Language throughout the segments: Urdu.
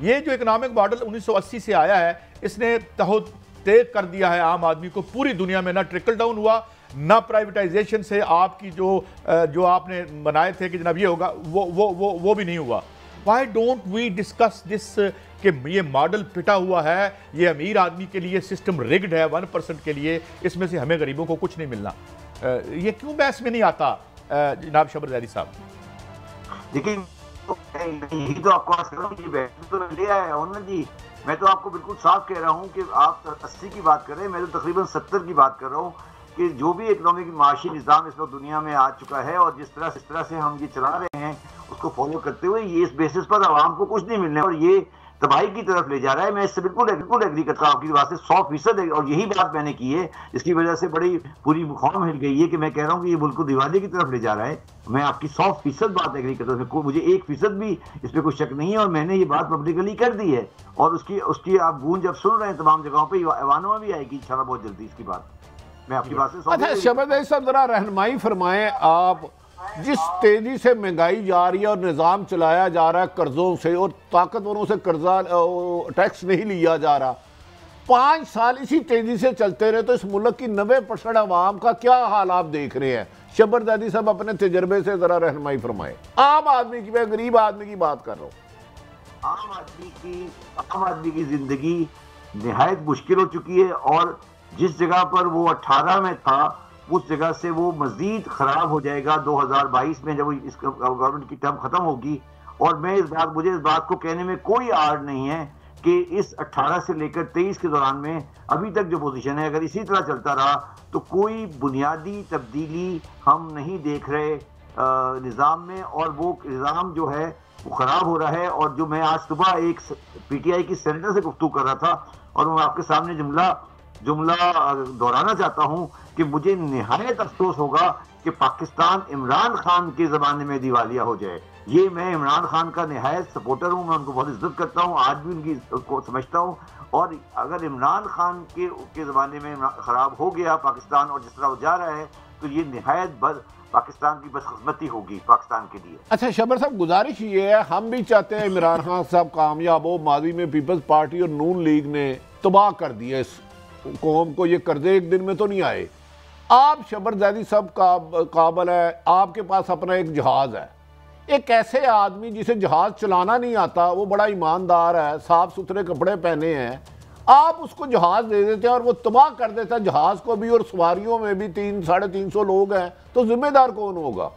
یہ جو اکنامک ماڈل 1980 سے آیا ہے اس نے تہو تیغ کر دیا ہے عام آدمی کو پوری دنیا میں. نہ ٹرکل ڈاؤن ہوا نہ پرائیویٹائزیشن سے آپ کی جو آپ نے بنائے تھے کہ جناب یہ ہوگا وہ بھی نہیں ہوا. Why don't we discuss this کہ یہ ماڈل پٹا ہوا ہے, یہ امیر آدمی کے لیے سسٹم ریگڈ ہے 1% کے لیے, اس میں سے ہمیں غریبوں کو کچھ نہیں ملنا. یہ کیوں بحث میں نہیں آتا جناب شبر زیدی صاحب؟ دیکھیں یہی تو آپ کو عرض کر رہا ہوں, یہ بحث تو لے آیا ہوں جی. میں تو آپ کو بالکل صاف کہہ رہا ہوں کہ آپ 80 کی بات کر رہے ہیں, میں تو تقریباً 70 کی بات کر رہا ہوں کہ جو بھی اکنامک معاشی نظام اس وقت دنیا میں آ چکا ہے اور جس طرح سے ہم یہ چلا رہے ہیں اس کو فالو کرتے ہوئے یہ اس بیسس پر عوام کو کچھ نہیں ملنے اور یہ تباہی کی طرف لے جا رہا ہے. میں اس سے بالکل ایگری کرتا ہوں آپ کی بات سے 100%, اور یہی بات میں نے کی ہے اس کی وجہ سے بڑی پوری قوم ہل گئی ہے کہ میں کہہ رہا ہوں کہ یہ ملک کو دیوالی کی طرف لے جا رہا ہے. میں آپ کی 100% بات ایگری کرتا ہوں, مجھے 1% بھی اس پہ کوئی شک نہیں ہے اور میں نے یہ بات پبلکلی کر دی ہے اور اس کی آپ گونج جب سن رہے ہیں تمام جگہوں پہ, ایوانوں میں بھی آئے گی انشاءاللہ بہت جلدی اس کی بات. میں آپ کی بات سے اچھا شبر زیدی صاحب ذرا رہنمائی فرمائیں, آپ جس تیزی سے مہنگائی جا رہی ہے اور نظام چلایا جا رہا ہے قرضوں سے اور طاقتوروں سے قرضہ ٹیکس نہیں لیا جا رہا, 5 سال اسی تیزی سے چلتے رہے تو اس ملک کی 90% عوام کا کیا حال آپ دیکھ رہے ہیں؟ شبر زیدی صاحب اپنے تجربے سے ذرا رہنمائی فرمائیں. عام آدمی کی, میں غریب آدمی کی بات کر رہا ہوں. عام آدمی کی زندگی نہایت مشکل ہو چکی ہے اور جس جگہ پر وہ 18 میں تھا اس جگہ سے وہ مزید خراب ہو جائے گا 2022 میں جب اس گورنمنٹ کی ٹرم ختم ہوگی. اور مجھے اس بات کو کہنے میں کوئی آڑ نہیں ہے کہ اس 18 سے لے کر 23 کے دوران میں ابھی تک جو پوزیشن ہے اگر اسی طرح چلتا رہا تو کوئی بنیادی تبدیلی ہم نہیں دیکھ رہے نظام میں, اور وہ نظام جو ہے وہ خراب ہو رہا ہے. اور جو میں آج صبح ایک پی ٹی آئی کی سینیٹر سے گفتگو کر رہا تھا اور میں آپ کے سامنے جملہ دہرانا چاہتا ہوں کہ مجھے نہایت افسوس ہوگا کہ پاکستان عمران خان کے زمانے میں دیوالیہ ہو جائے. یہ میں عمران خان کا نہایت سپورٹر ہوں, میں ان کو بہت عزت کرتا ہوں, آج بھی ان کی کو سمجھتا ہوں, اور اگر عمران خان کے زمانے میں خراب ہو گیا پاکستان اور جس طرح وہ جا رہا ہے تو یہ نہایت پاکستان کی بدقسمتی ہوگی پاکستان کے لیے. اچھا شبر صاحب گزارش یہ ہے, ہم بھی چاہتے ہیں عمران خان صاحب کامیاب ہو. ماضی میں پیپلز پارٹی اور نون لیگ نے تباہ کر دیا اس قوم کو, یہ قرضے ایک دن میں تو نہیں آئے. آپ شبر زیدی صاحب قابل ہے, آپ کے پاس اپنا ایک جہاز ہے, ایک ایسے آدمی جسے جہاز چلانا نہیں آتا, وہ بڑا ایماندار ہے, صاف ستھرے کپڑے پہنے ہیں, آپ اس کو جہاز دے دیتے ہیں اور وہ تباہ کر دیتا ہے جہاز کو بھی, اور سواریوں میں بھی 300-350 لوگ ہیں, تو ذمہ دار کون ہوگا؟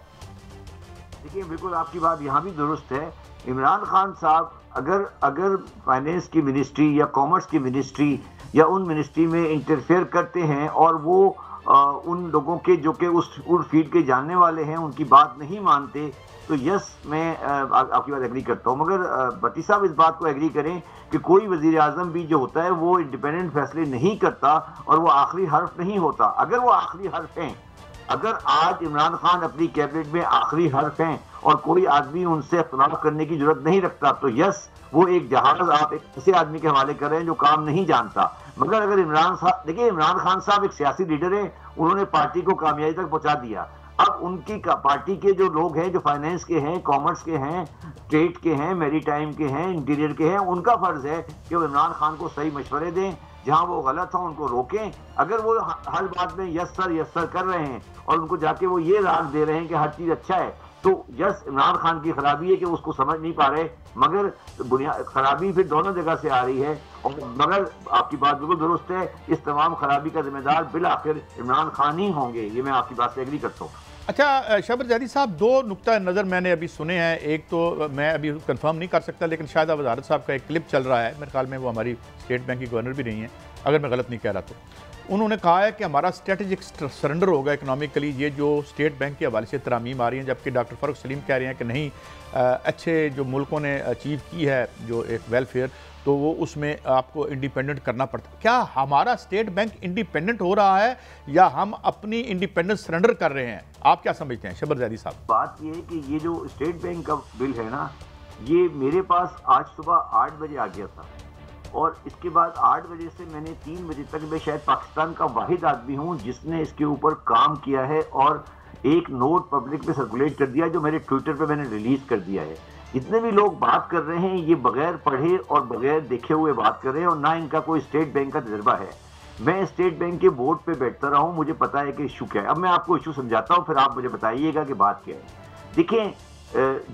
دیکھیے بالکل آپ کی بات یہاں بھی درست ہے. عمران خان صاحب اگر فائنینس کی منسٹری یا کامرس کی منسٹری یا ان منسٹری میں انٹرفیئر کرتے ہیں اور وہ ان لوگوں کے جو کہ اس فیلڈ کے جاننے والے ہیں ان کی بات نہیں مانتے تو یس میں آپ کی بات ایگری کرتا ہوں. مگر بٹی صاحب اس بات کو ایگری کریں کہ کوئی وزیر اعظم بھی جو ہوتا ہے وہ انڈیپینڈنٹ فیصلے نہیں کرتا اور وہ آخری حرف نہیں ہوتا. اگر وہ آخری حرف ہیں, اگر آج عمران خان اپنی کیبنٹ میں آخری حرف ہیں اور کوئی آدمی ان سے اختلاف کرنے کی ضرورت نہیں رکھتا تو یس وہ ایک جہاز آپ ایک ایسے آدمی کے حوالے کر رہے ہیں جو کام نہیں جانتا. مگر اگر عمران خان صاحب ایک سیاسی لیڈر ہیں, انہوں نے پارٹی کو کامیابی تک پہنچا دیا. اب ان کی پارٹی کے جو لوگ ہیں جو فائنینس کے ہیں, کامرس کے ہیں, ٹریڈ کے ہیں, میری ٹائم کے ہیں, انٹیریئر کے ہیں, ان کا فرض ہے کہ وہ عمران خان کو صحیح مشورے دیں, جہاں وہ غلط ہوں ان کو روکیں. اگر وہ ہر بات میں یس سر کر رہے ہیں اور ان کو جا کے وہ یہ راگ دے رہے ہیں کہ ہر چیز اچھا ہے تو یس عمران خان کی خرابی ہے کہ اس کو سمجھ نہیں پا رہے, مگر خرابی پھر دونوں جگہ سے آ رہی ہے. مگر آپ کی بات بالکل درست ہے, اس تمام خرابی کا ذمہ دار بالآخر عمران خان ہی ہوں گے, یہ میں آپ کی بات سے ایگری کرتا ہوں. اچھا شبر زیدی صاحب, 2 نقطہ نظر میں نے ابھی سنے ہیں. ایک تو میں ابھی کنفرم نہیں کر سکتا لیکن شاید وزارت صاحب کا ایک کلپ چل رہا ہے, میرے خیال میں وہ ہماری اسٹیٹ بینک کی گورنر بھی نہیں ہے اگر میں غلط نہیں کہہ رہا تو. انہوں نے کہا ہے کہ ہمارا اسٹریٹجک سرنڈر ہوگا اکنامکلی, یہ جو اسٹیٹ بینک کے حوالے سے ترامیم آ رہی ہیں, جبکہ ڈاکٹر فاروق سلیم کہہ رہے ہیں کہ نہیں, اچھے جو ملکوں نے اچیو کی ہے جو ایک ویلفیئر, تو وہ اس میں آپ کو انڈیپینڈنٹ کرنا پڑتا ہے. کیا ہمارا اسٹیٹ بینک انڈیپینڈنٹ ہو رہا ہے یا ہم اپنی انڈیپینڈنس سرنڈر کر رہے ہیں؟ آپ کیا سمجھتے ہیں شبر زیدی صاحب؟ بات یہ ہے کہ یہ جو اسٹیٹ بینک کا بل ہے نا, یہ میرے پاس آج صبح 8 بجے آ گیا تھا اور اس کے بعد 8 بجے سے میں نے 3 بجے تک میں شاید پاکستان کا واحد آدمی ہوں جس نے اس کے اوپر کام کیا ہے اور ایک نوٹ پبلک میں سرکولیٹ کر دیا جو میرے ٹویٹر پہ میں نے ریلیز کر دیا ہے. جتنے بھی لوگ بات کر رہے ہیں یہ بغیر پڑھے اور بغیر دیکھے ہوئے بات کر رہے ہیں، اور نہ ان کا کوئی اسٹیٹ بینک کا تجربہ ہے۔ میں اسٹیٹ بینک کے بورڈ پہ بیٹھتا رہا ہوں، مجھے پتا ہے کہ ایشو کیا ہے۔ اب میں آپ کو ایشو سمجھاتا ہوں، پھر آپ مجھے بتائیے گا کہ بات کیا ہے۔ دیکھیں،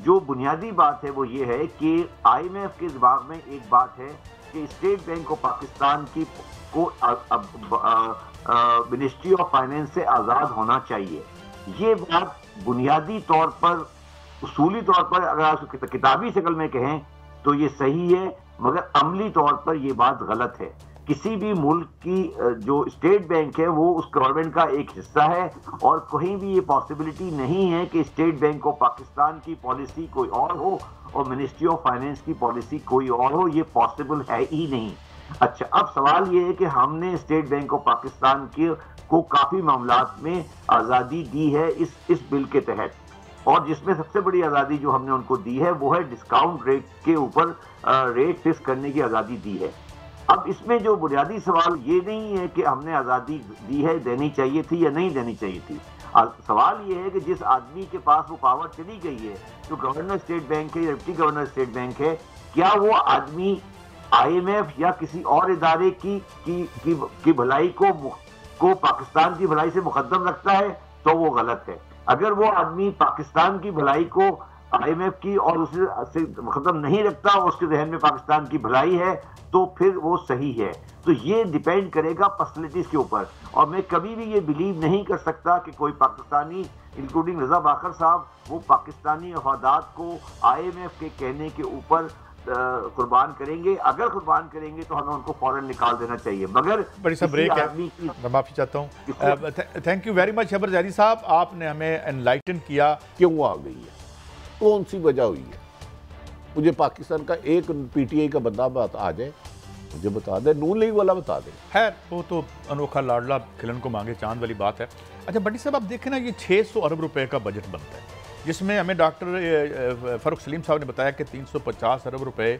جو بنیادی بات ہے وہ یہ ہے کہ آئی ایم ایف کے دماغ میں ایک بات ہے کہ اسٹیٹ بینک آف پاکستان کی کو منسٹری آف فائنینس سے آزاد ہونا چاہیے۔ یہ بات بنیادی طور پر، اصولی طور پر اگر آپ کتابی شکل میں کہیں تو یہ صحیح ہے، مگر عملی طور پر یہ بات غلط ہے۔ کسی بھی ملک کی جو اسٹیٹ بینک ہے وہ اس گورنمنٹ کا ایک حصہ ہے، اور کہیں بھی یہ پاسبلٹی نہیں ہے کہ اسٹیٹ بینک آف پاکستان کی پالیسی کوئی اور ہو اور منسٹری آف فائنینس کی پالیسی کوئی اور ہو۔ یہ پاسبل ہے ہی نہیں۔ اچھا، اب سوال یہ ہے کہ ہم نے اسٹیٹ بینک آف پاکستان کو کافی معاملات میں آزادی دی ہے اس بل کے تحت، اور جس میں سب سے بڑی آزادی جو ہم نے ان کو دی ہے وہ ہے ڈسکاؤنٹ ریٹ کے اوپر ریٹ فکس کرنے کی آزادی دی ہے۔ اب اس میں جو بنیادی سوال یہ نہیں ہے کہ ہم نے آزادی دی ہے، دینی چاہیے تھی یا نہیں دینی چاہیے تھی۔ سوال یہ ہے کہ جس آدمی کے پاس وہ پاور چلی گئی ہے، جو گورنر اسٹیٹ بینک ہے یا ڈپٹی گورنر اسٹیٹ بینک ہے، کیا وہ آدمی آئی ایم ایف یا کسی اور ادارے کی بھلائی کو پاکستان کی بھلائی سے مقدم رکھتا ہے؟ تو وہ غلط ہے۔ اگر وہ آدمی پاکستان کی بھلائی کو آئی ایم ایف کی اور اسے سے مقدم نہیں رکھتا، اس کے ذہن میں پاکستان کی بھلائی ہے، تو پھر وہ صحیح ہے۔ تو یہ ڈیپینڈ کرے گا پرسنلٹیز کے اوپر، اور میں کبھی بھی یہ بلیو نہیں کر سکتا کہ کوئی پاکستانی انکلوڈنگ رضا باقر صاحب وہ پاکستانی مفادات کو آئی ایم ایف کے کہنے کے اوپر قربان کریں گے۔ اگر قربان کریں گے تو ہمیں ان کو فوراً نکال دینا چاہیے، مگر بڑی سا بریک ہے، میں معافی چاہتا ہوں۔ تھینک یو ویری مچ شبر زیدی صاحب، آپ نے ہمیں انلائٹن کیا۔ کیوں آ گئی ہے، کون سی وجہ ہوئی ہے؟ مجھے پاکستان کا ایک پی ٹی آئی کا بندہ بات آ جائے، مجھے بتا دے، نون لیگ والا بتا دے۔ خیر وہ تو انوکھا لاڈلا کھلن کو مانگے چاند والی بات ہے۔ اچھا بنٹی صاحب، آپ دیکھیں نا، یہ 600 ارب روپے کا بجٹ بنتا ہے، جس میں ہمیں ڈاکٹر فاروق سلیم صاحب نے بتایا کہ 350 ارب روپے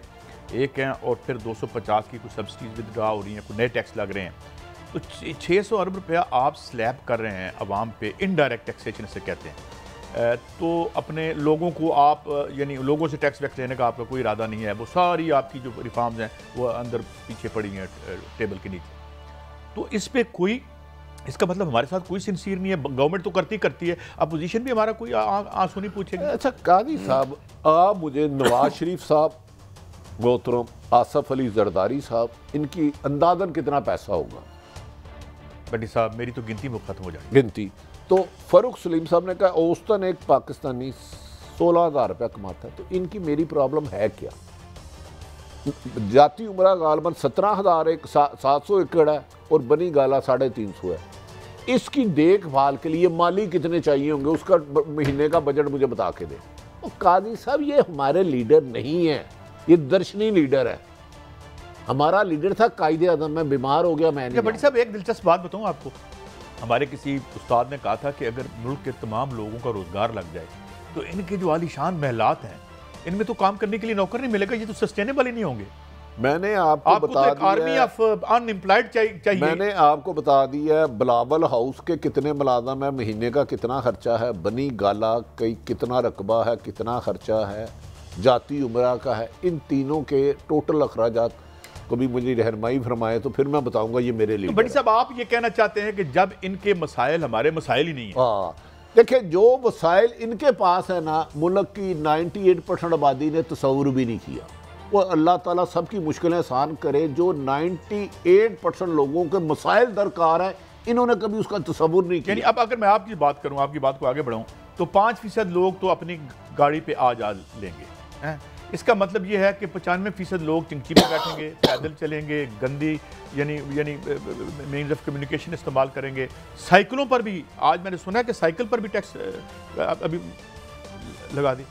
ایک ہیں، اور پھر 250 کی کچھ سبسڈیز ود ڈرا ہو رہی ہیں، کچھ نئے ٹیکس لگ رہے ہیں۔ تو 600 ارب روپیہ آپ سلیب کر رہے ہیں عوام پہ، انڈائریکٹ ٹیکسیشن سے کہتے ہیں۔ تو اپنے لوگوں کو آپ، یعنی لوگوں سے ٹیکس ویکس لینے کا آپ کا کوئی ارادہ نہیں ہے، وہ ساری آپ کی جو ریفارمز ہیں وہ اندر پیچھے پڑی ہیں ٹیبل کے نیچے۔ تو اس پہ کوئی، اس کا مطلب ہمارے ساتھ کوئی سنسیر نہیں ہے، گورنمنٹ تو کرتی ہے، اپوزیشن بھی ہمارا کوئی آنسو نہیں پوچھے گی۔ اچھا قاضی صاحب، آپ مجھے نواز شریف صاحب، محترم آصف علی زرداری صاحب، ان کی اندازاً کتنا پیسہ ہوگا؟ بنٹی صاحب میری تو گنتی میں ختم ہو جائے گی۔ گنتی تو فاروق سلیم صاحب نے کہا اوسطاً ایک پاکستانی 16,000 روپیہ کماتا ہے، تو ان کی میری پرابلم ہے کیا؟ جاتی عمرہ غالباً 17,700 ایکڑ ہے اور بنی گالا 350 ہے۔ اس کی دیکھ بھال کے لیے مالی کتنے چاہیے ہوں گے، اس کا مہینے کا بجٹ مجھے بتا کے دیں۔ قاضی صاحب یہ ہمارے لیڈر نہیں ہیں، یہ درشنی لیڈر ہے۔ ہمارا لیڈر تھا قائد اعظم، میں بیمار ہو گیا، میں نہیں۔ بنٹی صاحب ایک دلچسپ بات بتاؤں آپ کو، ہمارے کسی استاد نے کہا تھا کہ اگر ملک کے تمام لوگوں کا روزگار لگ جائے تو ان کے جو عالیشان محلات ہیں ان میں تو کام کرنے کے لیے نوکر نہیں ملے گا، یہ تو سسٹینیبل ہی نہیں ہوں گے۔ میں نے آپ کو بتا دیا، آرمی آف ان امپلائڈ چاہیے۔ میں نے آپ کو بتا دیا ہے بلاول ہاؤس کے کتنے ملازم ہیں، مہینے کا کتنا خرچہ ہے، بنی گالا کتنا رقبہ ہے، کتنا خرچہ ہے، جاتی عمرہ کا ہے، ان تینوں کے ٹوٹل اخراجات کو بھی مجھے رہنمائی فرمائے تو پھر میں بتاؤں گا یہ میرے لیے۔ بنٹی صاحب آپ یہ کہنا چاہتے ہیں کہ جب ان کے مسائل ہمارے مسائل ہی نہیں ہیں؟ ہاں دیکھیں، جو مسائل ان کے پاس ہے نا، ملک کی 98% آبادی نے تصور بھی نہیں کیا۔ وہ اللہ تعالیٰ سب کی مشکلیں آسان کرے، جو 98% لوگوں کے مسائل درکار ہیں انہوں نے کبھی اس کا تصور نہیں کیا۔ یعنی اب اگر میں آپ کی بات کروں، آپ کی بات کو آگے بڑھاؤں، تو 5% لوگ تو اپنی گاڑی پہ آ جا لیں گے۔ اس کا مطلب یہ ہے کہ 95% لوگ چنکی پہ بیٹھیں گے، پیدل چلیں گے، گندی یعنی مینز آف کمیونیکیشن استعمال کریں گے۔ سائیکلوں پر بھی، آج میں نے سنا ہے کہ سائیکل پر بھی ٹیکس ابھی لگا دی۔